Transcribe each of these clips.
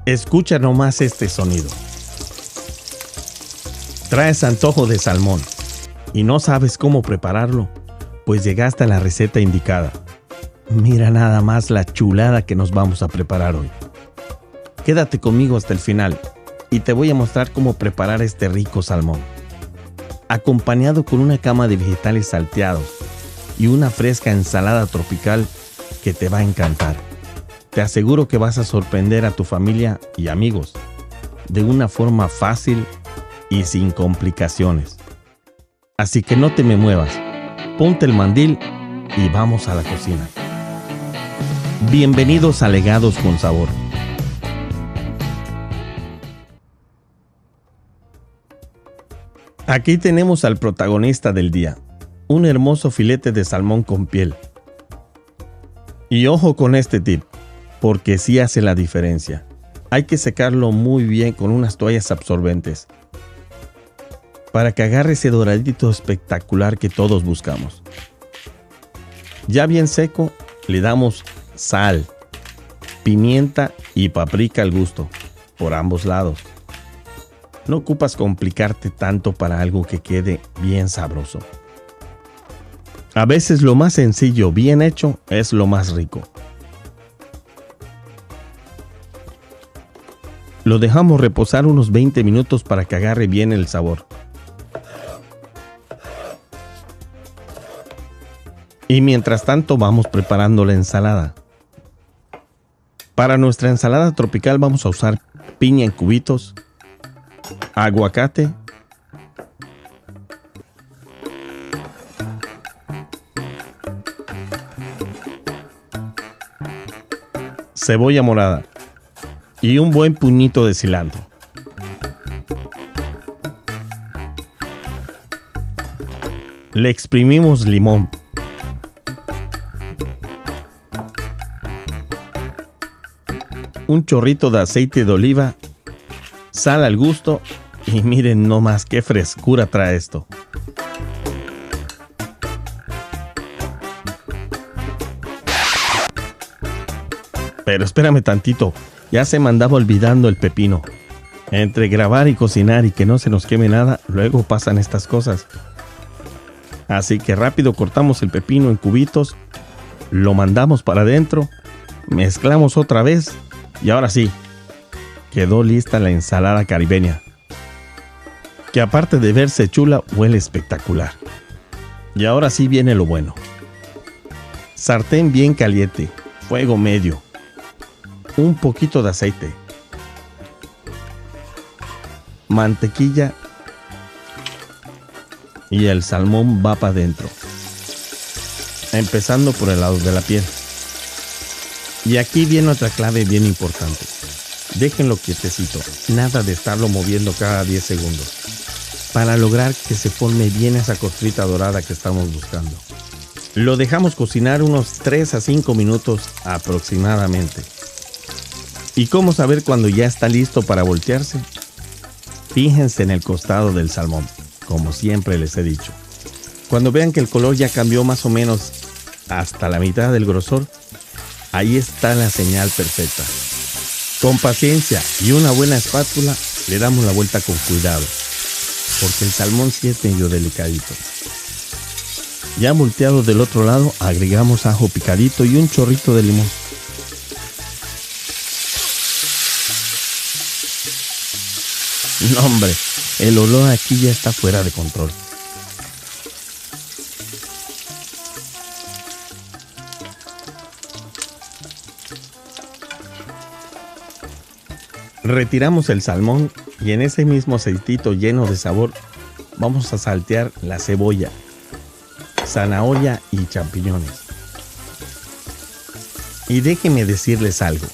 Escucha nomás este sonido. ¿Traes antojo de salmón y no sabes cómo prepararlo? Pues llegaste a la receta indicada. Mira nada más la chulada que nos vamos a preparar hoy. Quédate conmigo hasta el final y te voy a mostrar cómo preparar este rico salmón, acompañado con una cama de vegetales salteados y una fresca ensalada tropical que te va a encantar. Te aseguro que vas a sorprender a tu familia y amigos de una forma fácil y sin complicaciones. Así que no te me muevas, ponte el mandil y vamos a la cocina. Bienvenidos a Legados con Sabor. Aquí tenemos al protagonista del día, un hermoso filete de salmón con piel. Y ojo con este tip, porque sí hace la diferencia. Hay que secarlo muy bien con unas toallas absorbentes para que agarre ese doradito espectacular que todos buscamos. Ya bien seco, le damos sal, pimienta y paprika al gusto, por ambos lados. No ocupas complicarte tanto para algo que quede bien sabroso. A veces lo más sencillo, bien hecho, es lo más rico. Lo dejamos reposar unos 20 minutos para que agarre bien el sabor. Y mientras tanto vamos preparando la ensalada. Para nuestra ensalada tropical vamos a usar piña en cubitos, aguacate, cebolla morada y un buen puñito de cilantro. Le exprimimos limón. Un chorrito de aceite de oliva, sal al gusto y miren nomás qué frescura trae esto. Pero espérame tantito, ya se me andaba olvidando el pepino. Entre grabar y cocinar y que no se nos queme nada, luego pasan estas cosas. Así que rápido cortamos el pepino en cubitos, lo mandamos para adentro, mezclamos otra vez y ahora sí, quedó lista la ensalada caribeña, que aparte de verse chula, huele espectacular. Y ahora sí viene lo bueno. Sartén bien caliente, fuego medio, un poquito de aceite, mantequilla y el salmón va para adentro, empezando por el lado de la piel. Y aquí viene otra clave bien importante. Déjenlo quietecito, nada de estarlo moviendo cada 10 segundos, para lograr que se forme bien esa costrita dorada que estamos buscando. Lo dejamos cocinar unos 3 a 5 minutos aproximadamente. ¿Y cómo saber cuando ya está listo para voltearse? Fíjense en el costado del salmón, como siempre les he dicho. Cuando vean que el color ya cambió más o menos hasta la mitad del grosor, ahí está la señal perfecta. Con paciencia y una buena espátula le damos la vuelta con cuidado, porque el salmón sí es medio delicadito. Ya volteado del otro lado, agregamos ajo picadito y un chorrito de limón. No hombre, el olor aquí ya está fuera de control. Retiramos el salmón y en ese mismo aceitito lleno de sabor vamos a saltear la cebolla, zanahoria y champiñones. Y déjenme decirles algo.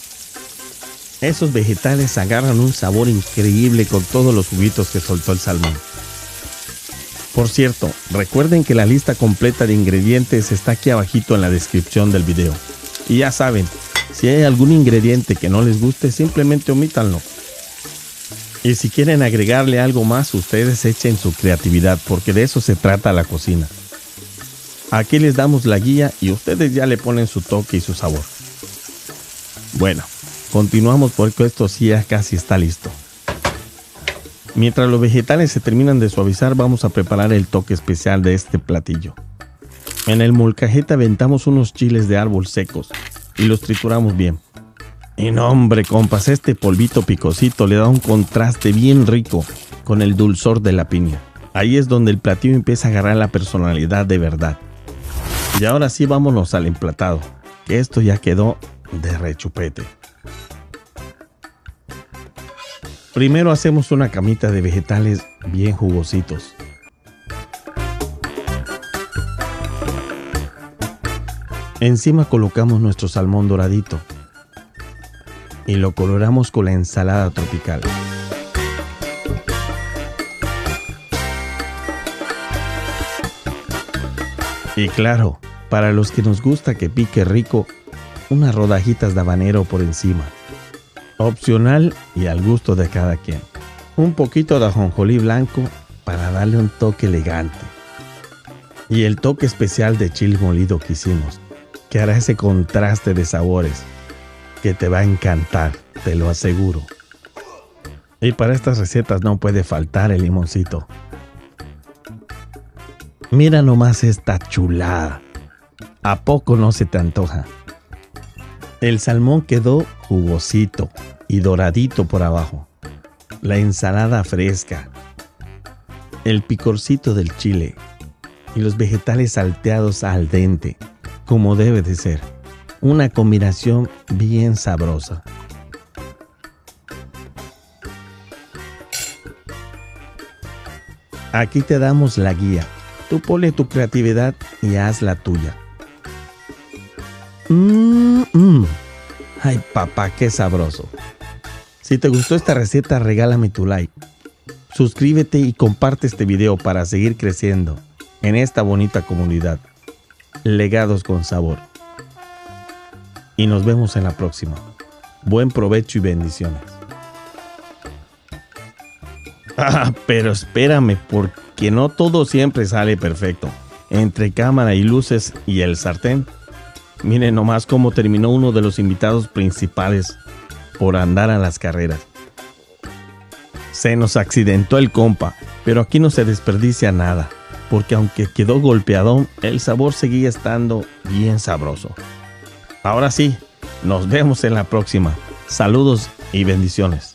Esos vegetales agarran un sabor increíble con todos los juguitos que soltó el salmón. Por cierto, recuerden que la lista completa de ingredientes está aquí abajito en la descripción del video. Y ya saben, si hay algún ingrediente que no les guste, simplemente omítanlo. Y si quieren agregarle algo más, ustedes echen su creatividad, porque de eso se trata la cocina. Aquí les damos la guía y ustedes ya le ponen su toque y su sabor. Bueno, Continuamos porque esto sí ya casi está listo. Mientras los vegetales se terminan de suavizar, vamos a preparar el toque especial de este platillo. En el molcajete aventamos unos chiles de árbol secos y los trituramos bien. Y no, hombre, compas, este polvito picosito le da un contraste bien rico con el dulzor de la piña. Ahí es donde el platillo empieza a agarrar la personalidad de verdad. Y ahora sí vámonos al emplatado, que esto ya quedó de rechupete. Primero hacemos una camita de vegetales bien jugositos. Encima colocamos nuestro salmón doradito y lo coloramos con la ensalada tropical. Y claro, para los que nos gusta que pique rico, unas rodajitas de habanero por encima. Opcional y al gusto de cada quien. Un poquito de ajonjolí blanco para darle un toque elegante. Y el toque especial de chile molido que hicimos, que hará ese contraste de sabores que te va a encantar, te lo aseguro. Y para estas recetas no puede faltar el limoncito. Mira nomás esta chulada. ¿A poco no se te antoja? El salmón quedó jugosito y doradito por abajo. La ensalada fresca, el picorcito del chile y los vegetales salteados al dente, como debe de ser. Una combinación bien sabrosa. Aquí te damos la guía. Tú ponle tu creatividad y haz la tuya. Ay, papá, qué sabroso. Si te gustó esta receta, regálame tu like. Suscríbete y comparte este video para seguir creciendo en esta bonita comunidad. Legados con sabor. Y nos vemos en la próxima. Buen provecho y bendiciones. Pero espérame, porque no todo siempre sale perfecto. Entre cámara y luces y el sartén. Miren nomás cómo terminó uno de los invitados principales por andar a las carreras. Se nos accidentó el compa, pero aquí no se desperdicia nada, porque aunque quedó golpeadón, el sabor seguía estando bien sabroso. Ahora sí, nos vemos en la próxima. Saludos y bendiciones.